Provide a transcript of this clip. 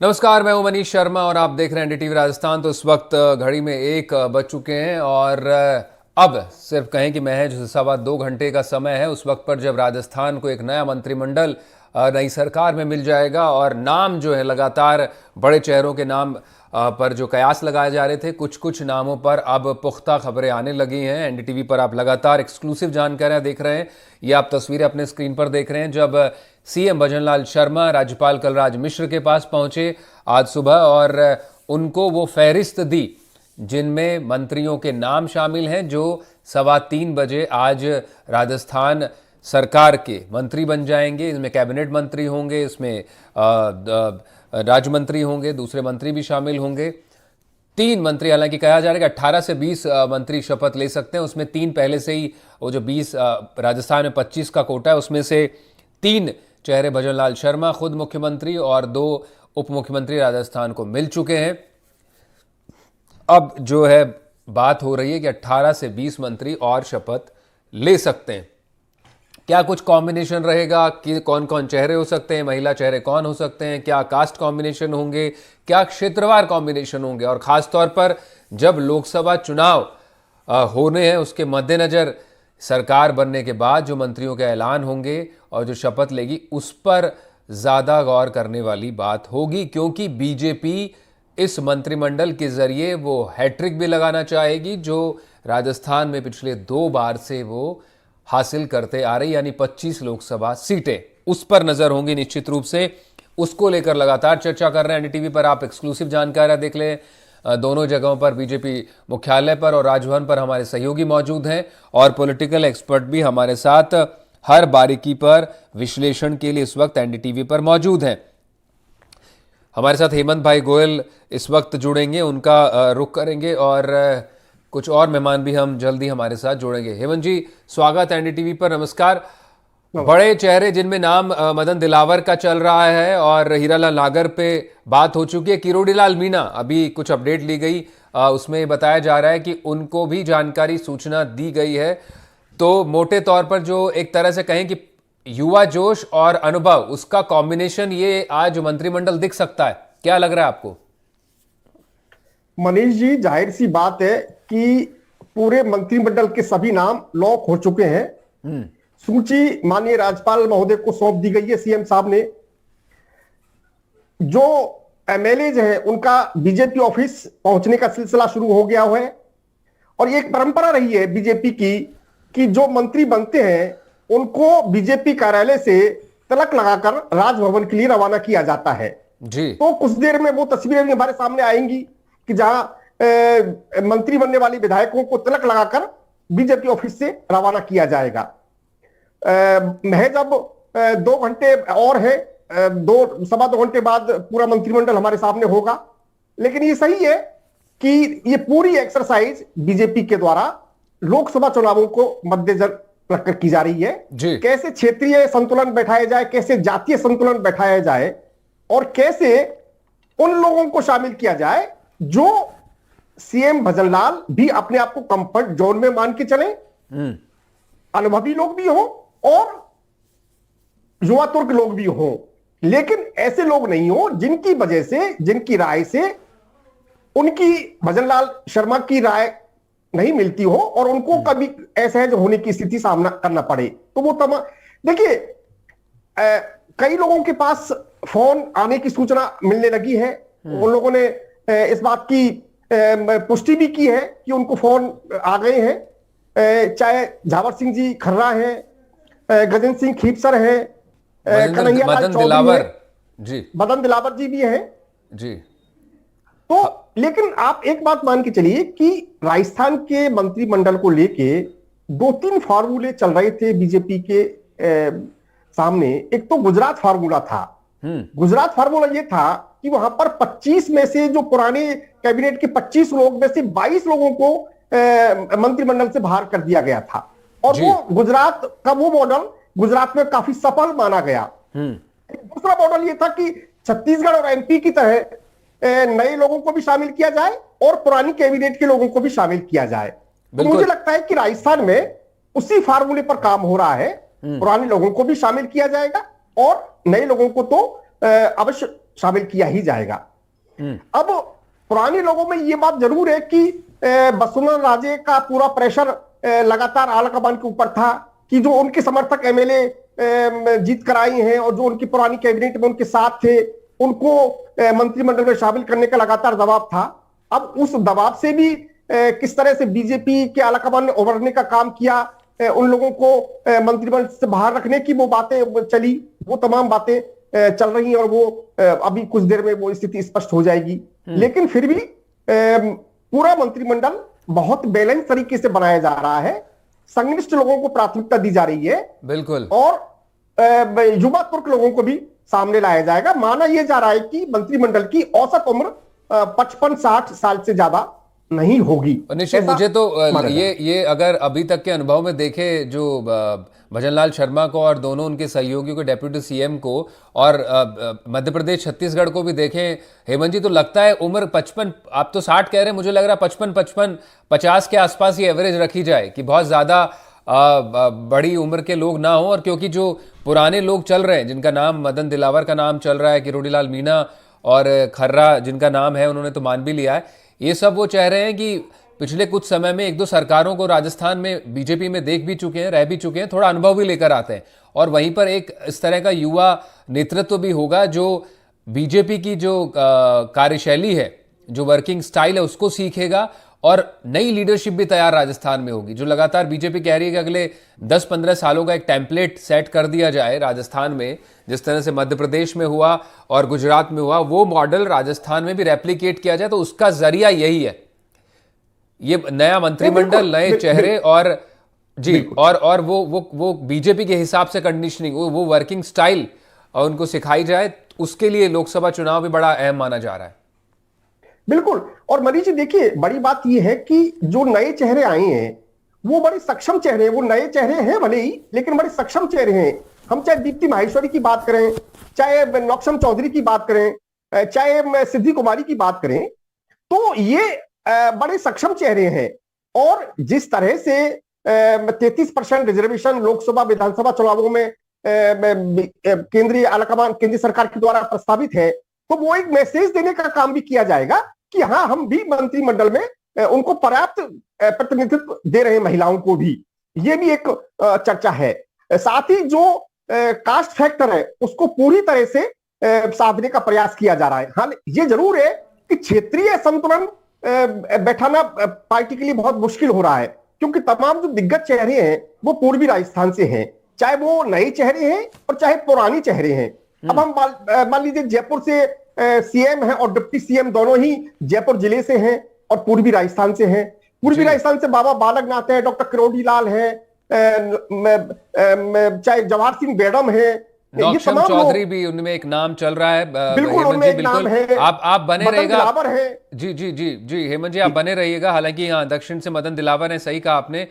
नमस्कार, मैं हूं मनीष शर्मा और आप देख रहे हैं एनडीटीवी राजस्थान। तो इस वक्त घड़ी में 1 बज चुके हैं और अब सिर्फ कहें कि महज 2.25 घंटे का समय है उस वक्त पर जब राजस्थान को एक नया मंत्रिमंडल नई सरकार में मिल जाएगा। और नाम जो है लगातार बड़े चेहरों के नाम पर जो कयास लगाए जा रहे थे, कुछ कुछ नामों पर अब पुख्ता खबरें आने लगी हैं। एनडीटीवी पर आप लगातार एक्सक्लूसिव जानकारियां देख रहे हैं। ये आप तस्वीरें अपने स्क्रीन पर देख रहे हैं जब सीएम भजनलाल शर्मा राज्यपाल कलराज मिश्र के पास पहुंचे आज सुबह और उनको वो फहरिस्त दी जिनमें मंत्रियों के नाम शामिल हैं जो 3:15 बजे आज राजस्थान सरकार के मंत्री बन जाएंगे। इसमें कैबिनेट मंत्री होंगे, इसमें राज्य मंत्री होंगे, दूसरे मंत्री भी शामिल होंगे। 3 मंत्री, हालांकि कहा जा रहा है कि 18 से 20 मंत्री शपथ ले सकते हैं। उसमें 3 पहले से ही, वो जो 20 राजस्थान में 25 का कोटा है उसमें से 3 चेहरे भजनलाल शर्मा खुद मुख्यमंत्री और 2 उप मुख्यमंत्री राजस्थान को मिल चुके हैं। अब जो है बात हो रही है कि 18 से 20 मंत्री और शपथ ले सकते हैं। क्या कुछ कॉम्बिनेशन रहेगा कि कौन कौन चेहरे हो सकते हैं, महिला चेहरे कौन हो सकते हैं, क्या कास्ट कॉम्बिनेशन होंगे, क्या क्षेत्रवार कॉम्बिनेशन होंगे, और खासतौर पर जब लोकसभा चुनाव होने हैं उसके मद्देनजर सरकार बनने के बाद जो मंत्रियों के ऐलान होंगे और जो शपथ लेगी उस पर ज़्यादा गौर करने वाली बात होगी, क्योंकि बीजेपी इस मंत्रिमंडल के जरिए वो हैट्रिक भी लगाना चाहेगी जो राजस्थान में पिछले 2 बार से वो हासिल करते आ रही, यानी 25 लोकसभा सीटें। उस पर नजर होंगी निश्चित रूप से। उसको लेकर लगातार चर्चा कर रहे हैं एनडीटीवी पर। आप एक्सक्लूसिव जानकारियां देख लें। दोनों जगहों पर, बीजेपी मुख्यालय पर और राजभवन पर हमारे सहयोगी मौजूद हैं और पॉलिटिकल एक्सपर्ट भी हमारे साथ हर बारीकी पर विश्लेषण के लिए इस वक्त एनडीटीवी पर मौजूद हैं। हमारे साथ हेमंत भाई गोयल इस वक्त जुड़ेंगे, उनका रुख करेंगे और कुछ और मेहमान भी हम जल्दी हमारे साथ जोड़ेंगे। हेमंत जी, स्वागत है एनडीटीवी पर। नमस्कार। बड़े चेहरे जिनमें नाम मदन दिलावर का चल रहा है और हीरालाल नागर पे बात हो चुकी है। किरोड़ीलाल मीणा, अभी कुछ अपडेट ली गई, उसमें बताया जा रहा है कि उनको भी जानकारी, सूचना दी गई है। तो मोटे तौर पर जो एक तरह से कहें कि युवा जोश और अनुभव, उसका कॉम्बिनेशन ये आज मंत्रिमंडल दिख सकता है। क्या लग रहा है आपको? मनीष जी, जाहिर सी बात है कि पूरे मंत्रिमंडल के सभी नाम लॉक हो चुके हैं। सूची माननीय राज्यपाल महोदय को सौंप दी गई है सीएम साहब ने। जो एमएलए हैं उनका बीजेपी ऑफिस पहुंचने का सिलसिला शुरू हो गया है और ये एक परंपरा रही है बीजेपी की कि जो मंत्री बनते हैं उनको बीजेपी कार्यालय से तिलक लगाकर राजभवन के लिए रवाना किया जाता है जी। तो कुछ देर में वो तस्वीरें भी हमारे सामने आएंगी कि जहां मंत्री बनने वाले विधायकों को तिलक लगाकर बीजेपी ऑफिस से रवाना किया जाएगा। महज अब 2 घंटे और है, 2 घंटे बाद पूरा मंत्रिमंडल हमारे सामने होगा। लेकिन ये सही है कि ये पूरी एक्सरसाइज बीजेपी के द्वारा लोकसभा चुनावों को मद्देनजर रखकर की जा रही है। कैसे क्षेत्रीय संतुलन बैठाया जाए, कैसे जातीय संतुलन बैठाया जाए और कैसे उन लोगों को शामिल किया जाए जो सीएम भजनलाल भी अपने आप को कंफर्ट जोन में मान के चले, अनुभवी लोग भी हो और युवा तुर्क लोग भी हो, लेकिन ऐसे लोग नहीं हो जिनकी वजह से, जिनकी राय से उनकी भजनलाल शर्मा की राय नहीं मिलती हो और उनको कभी असहज होने की स्थिति सामना करना पड़े। तो वो तमाम, देखिए, कई लोगों के पास फोन आने की सूचना मिलने लगी है। उन लोगों ने इस बात की पुष्टि भी की है कि उनको फोन आ गए हैं, चाहे झावर सिंह जी खर्रा हैं, गजेंद्र सिंह खीपसर हैं, कन्हैयालाल चौधरी हैं, जी, मदन दिलावर जी भी हैं जी। तो लेकिन आप एक बात मान के चलिए कि राजस्थान के मंत्रिमंडल को लेके 2-3 फार्मूले चल रहे थे बीजेपी के सामने। एक तो गुजरात फार्मूला था। गुजरात फार्मूला ये था कि वहां पर 25 में से, जो पुराने कैबिनेट के 25 लोग में से 22 लोगों को मंत्रिमंडल से बाहर कर दिया गया था और वो गुजरात का वो मॉडल गुजरात में काफी सफल माना गया। दूसरा मॉडल ये था कि छत्तीसगढ़ और एमपी की तरह नए लोगों को भी शामिल किया जाए और पुरानी कैबिनेट के लोगों को भी शामिल किया जाए। तो मुझे लगता है कि राजस्थान में उसी फार्मूले पर काम हो रहा है। पुराने लोगों को भी शामिल किया जाएगा और नए लोगों को तो अवश्य शामिल किया ही जाएगा। अब पुराने लोगों में ये बात जरूर है कि वसुंधरा राजे का पूरा प्रेशर लगातार आलाकमान के ऊपर था कि जो उनके समर्थक एमएलए जीत कर आई हैं और जो उनकी पुरानी कैबिनेट में उनके साथ थे, उनको मंत्रिमंडल में शामिल करने का लगातार दबाव था। अब उस दबाव से भी किस तरह से बीजेपी के आलाकमान ने उभरने का काम किया, उन लोगों को मंत्रिमंडल से बाहर रखने की वो बातें चली, वो तमाम बातें चल रही हैं और वो अभी कुछ देर में वो स्थिति स्पष्ट हो जाएगी। लेकिन फिर भी पूरा मंत्रिमंडल बहुत बैलेंस तरीके से बनाया जा रहा है, संश्लिष्ट लोगों को प्राथमिकता दी जा रही है, बिल्कुल, और युवा तुर्क लोगों को भी सामने लाया जाएगा। माना यह जा रहा है कि मंत्रिमंडल की औसत उम्र 55-60 साल से ज्यादा नहीं होगी। निश्चित, मुझे तो ये अगर अभी तक के अनुभव में देखे जो भजनलाल शर्मा को और दोनों उनके सहयोगियों को, डेप्यूटी सीएम को, और मध्य प्रदेश छत्तीसगढ़ को भी देखें हेमंत जी, तो लगता है उम्र 55, आप तो 60 कह रहे हैं, मुझे लग रहा है 55-50 के आसपास ये एवरेज रखी जाए कि बहुत ज्यादा बड़ी उम्र के लोग ना हो। और क्योंकि जो पुराने लोग चल रहे हैं, जिनका नाम मदन दिलावर का नाम चल रहा है, किरोड़ीलाल मीणा और खर्रा जिनका नाम है, उन्होंने तो मान भी लिया है, ये सब वो चाह रहे हैं कि पिछले कुछ समय में एक दो सरकारों को राजस्थान में बीजेपी में देख भी चुके हैं, रह भी चुके हैं, थोड़ा अनुभव भी लेकर आते हैं, और वहीं पर एक इस तरह का युवा नेतृत्व भी होगा जो बीजेपी की जो कार्यशैली है, जो वर्किंग स्टाइल है, उसको सीखेगा, और नई लीडरशिप भी तैयार राजस्थान में होगी। जो लगातार बीजेपी कह रही है कि अगले 10-15 सालों का एक टेम्पलेट सेट कर दिया जाए राजस्थान में, जिस तरह से मध्य प्रदेश में हुआ और गुजरात में हुआ, वो मॉडल राजस्थान में भी रेप्लिकेट किया जाए, तो उसका जरिया यही है, ये नया मंत्रिमंडल, नए चेहरे, और जी, और वो बीजेपी के हिसाब से कंडीशनिंग, वो वर्किंग स्टाइल और उनको सिखाई जाए। उसके लिए लोकसभा चुनाव भी बड़ा अहम माना जा रहा है। बिल्कुल। और मनीष जी देखिए, बड़ी बात यह है कि जो नए चेहरे आए हैं वो बड़े सक्षम चेहरे हैं। वो नए चेहरे हैं भले ही, लेकिन बड़े सक्षम चेहरे हैं। हम चाहे दीप्ति माहेश्वरी की बात करें, चाहे नौक्षम चौधरी की बात करें, चाहे सिद्धि कुमारी की बात करें, तो ये बड़े सक्षम चेहरे हैं। और जिस तरह से 33% रिजर्वेशन लोकसभा विधानसभा चुनावों में केंद्रीय आलाकमान, केंद्रीय सरकार के द्वारा प्रस्तावित है, तो वो एक मैसेज देने का काम भी किया जाएगा कि हाँ, हम भी मंत्रिमंडल में उनको पर्याप्त प्रतिनिधित्व दे रहे हैं, महिलाओं को भी। ये भी एक चर्चा है। साथ ही जो कास्ट फैक्टर है उसको पूरी तरह से साधने का प्रयास किया जा रहा है। हाँ, ये जरूर है कि क्षेत्रीय संतुलन बैठाना पार्टी के लिए बहुत मुश्किल हो रहा है, क्योंकि तमाम जो दिग्गज चेहरे हैं वो पूर्वी राजस्थान से हैं, चाहे वो नए चेहरे हैं और चाहे पुरानी चेहरे हैं। अब हम मान लीजिए जयपुर से सीएम है और डिप्टी सीएम दोनों ही जयपुर जिले से हैं और पूर्वी राजस्थान से हैं। पूर्वी राजस्थान से बाबा बालकनाथ है, डॉक्टर किरोड़ीलाल है, चाहे जवाहर सिंह बेडम है, नौक्षम चौधरी भी उनमें एक नाम चल रहा है। बिल्कुल, उनमें एक नाम है। आप बने रहिएगा। है। जी जी जी जी हेमंत जी, आप बने रहिएगा। हालांकि यहाँ दक्षिण से मदन दिलावर है, सही कहा आपने।